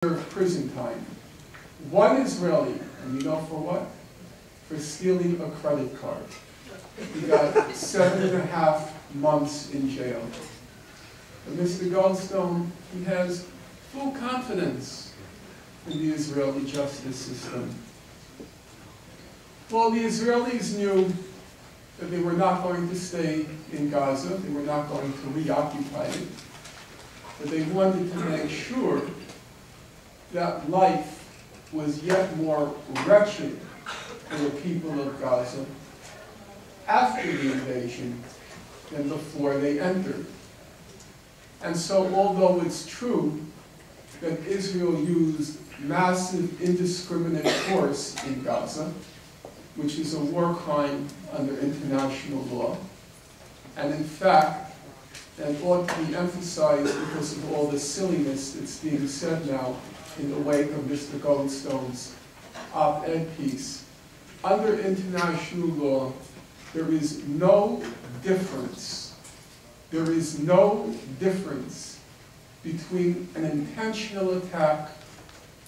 prison time. One Israeli, and you know for what? For stealing a credit card. He got 7.5 months in jail. But Mr. Goldstone, he has full confidence in the Israeli justice system. Well, the Israelis knew that they were not going to stay in Gaza, they were not going to reoccupy it, but they wanted to make sure that life was yet more wretched for the people of Gaza after the invasion than before they entered. And so, although it's true that Israel used massive indiscriminate force in Gaza, which is a war crime under international law, and in fact, and ought to be emphasized because of all the silliness that's being said now in the wake of Mr. Goldstone's op-ed piece. Under international law, there is no difference. There is no difference between an intentional attack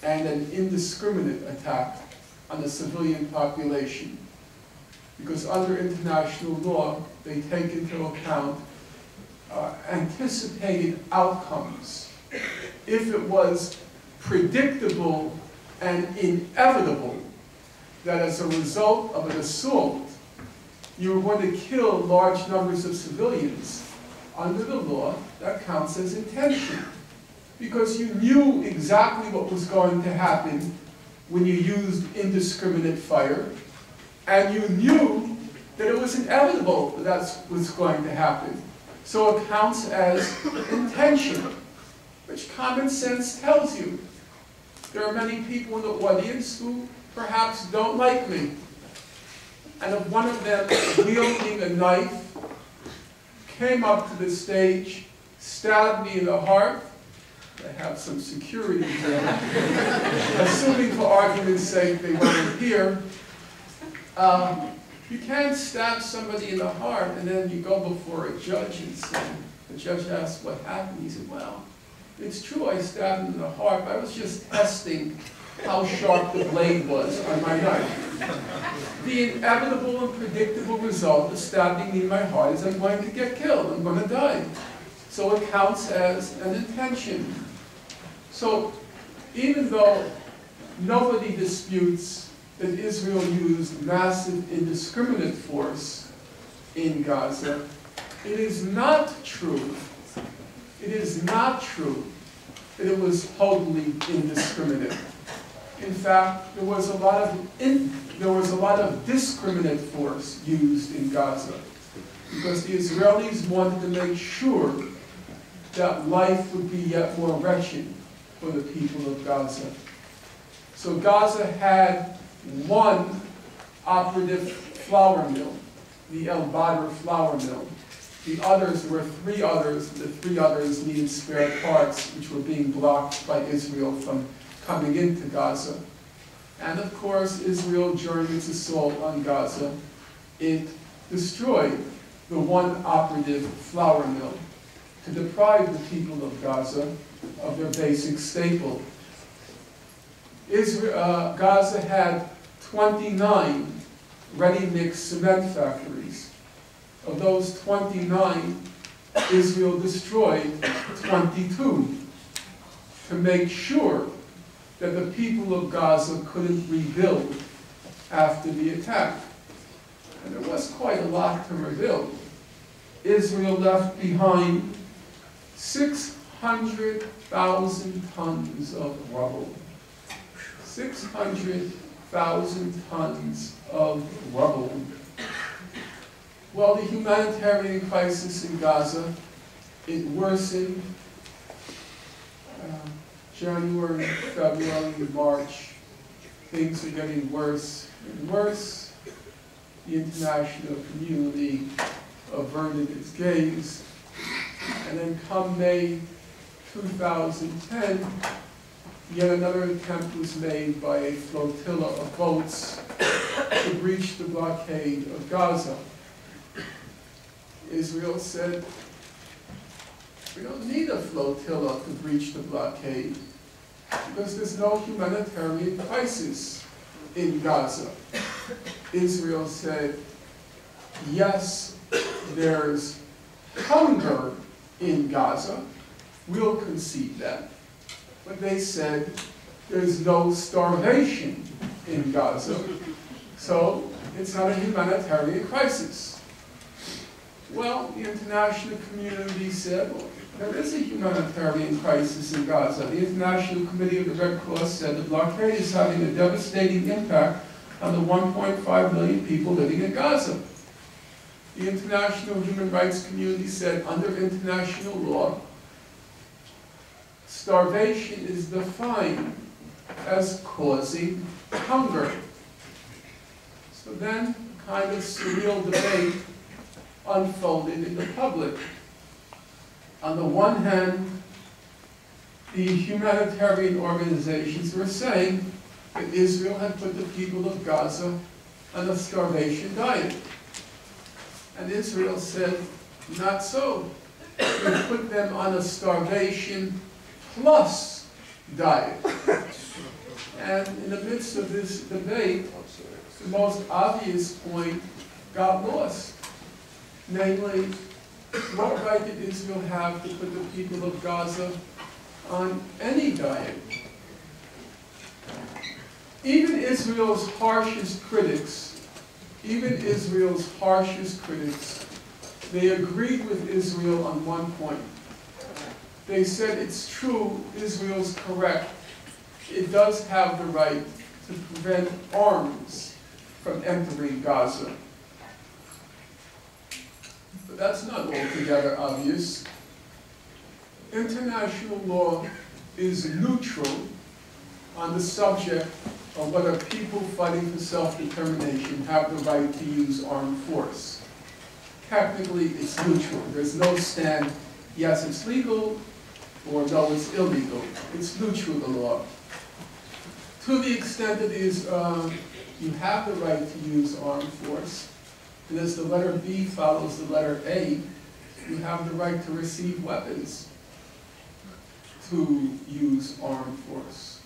and an indiscriminate attack on the civilian population. Because under international law, they take into account anticipated outcomes. If it was predictable and inevitable that as a result of an assault, you were going to kill large numbers of civilians, under the law, that counts as intention. Because you knew exactly what was going to happen when you used indiscriminate fire, and you knew that it was inevitable that that's what's going to happen. So it counts as intention, which common sense tells you. There are many people in the audience who perhaps don't like me. And if one of them, wielding a knife, came up to the stage, stabbed me in the heart, I have some security here, assuming for argument's sake they weren't here, you can't stab somebody in the heart and then you go before a judge and say, the judge asks what happened. He said, well, it's true I stabbed him in the heart, but I was just testing how sharp the blade was on my knife. The inevitable and predictable result of stabbing me in my heart is I'm going to get killed, I'm going to die. So it counts as an intention. So even though nobody disputes that Israel used massive indiscriminate force in Gaza, it is not true. It is not true that it was totally indiscriminate. In fact, there was a lot of discriminate force used in Gaza because the Israelis wanted to make sure that life would be yet more wretched for the people of Gaza. So Gaza had one operative flour mill, the El Badr flour mill. The others were 3 others. The 3 others needed spare parts, which were being blocked by Israel from coming into Gaza. And of course, Israel, during its assault on Gaza, it destroyed the one operative flour mill to deprive the people of Gaza of their basic staple. Gaza had 29 ready-mix cement factories. Of those 29, Israel destroyed 22 to make sure that the people of Gaza couldn't rebuild after the attack. And there was quite a lot to rebuild. Israel left behind 600,000 tons of rubble. 600,000 tons of rubble. Well, the humanitarian crisis in Gaza, it worsened January, February, March. Things are getting worse and worse. The international community averted its gaze. And then come May 2010, yet another attempt was made by a flotilla of boats to breach the blockade of Gaza. Israel said, we don't need a flotilla to breach the blockade. because there's no humanitarian crisis in Gaza. Israel said, yes, there's hunger in Gaza. We'll concede that. But they said there's no starvation in Gaza, so it's not a humanitarian crisis. Well, the international community said, well, there is a humanitarian crisis in Gaza. The International Committee of the Red Cross said the blockade is having a devastating impact on the 1.5 million people living in Gaza. The international human rights community said under international law, starvation is defined as causing hunger. So then a kind of surreal debate unfolded in the public. On the one hand, the humanitarian organizations were saying that Israel had put the people of Gaza on a starvation diet. And Israel said, not so. We put them on a starvation plus diet. And in the midst of this debate, the most obvious point got lost. Namely, what right did Israel have to put the people of Gaza on any diet? Even Israel's harshest critics, they agreed with Israel on one point. They said it's true, Israel's correct. It does have the right to prevent arms from entering Gaza. But that's not altogether obvious. International law is neutral on the subject of whether people fighting for self-determination have the right to use armed force. Technically, it's neutral. There's no stand, yes, it's legal, or no, it's illegal. It's neutral, the law. To the extent that is, you have the right to use armed force, and as the letter B follows the letter A, you have the right to receive weapons to use armed force.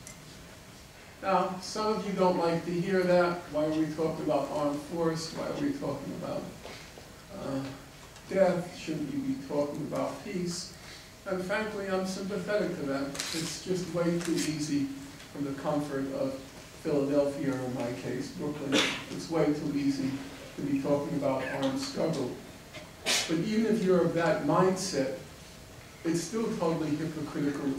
Now, some of you don't like to hear that. Why are we talking about armed force? Why are we talking about death? Shouldn't you be talking about peace? And frankly, I'm sympathetic to that. It's just way too easy from the comfort of Philadelphia, or in my case, Brooklyn. It's way too easy to be talking about armed struggle. But even if you're of that mindset, it's still totally hypocritical